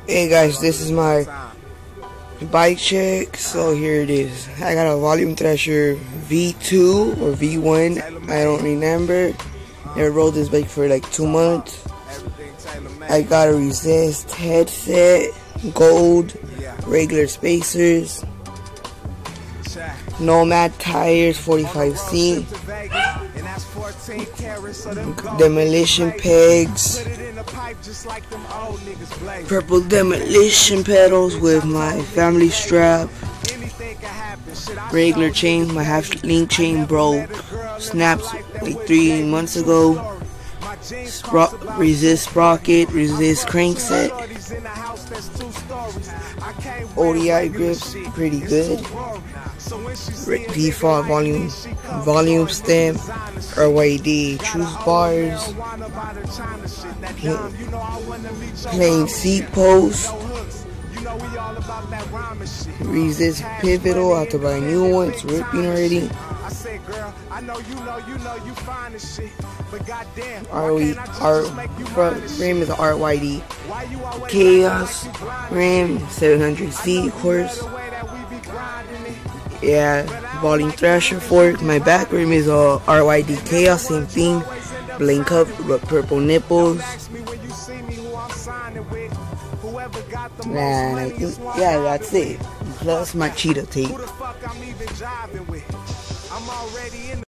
Hey guys, this is my bike check. So here it is. I got a Volume Thrasher V2 or V1. I don't remember. Never rode this bike for like 2 months. I got a resist headset, gold, regular spacers, Nomad tires, 45C, demolition pegs, purple demolition pedals with my family strap, regular chain. My half link chain broke, snaps like 3 months ago. Resist sprocket, resist crankset, ODI grips pretty good, default volume stem, RYD choose bars, plain seat post, resist pivotal. I have to buy a new one, it's ripping already. Our front rim is a RYD Chaos rim, 700C of course. Yeah, Volume Thrasher fork. My back rim is a RYD Chaos, same thing, blank cup but purple nipples. And I think, yeah, that's it. Plus my cheetah tape.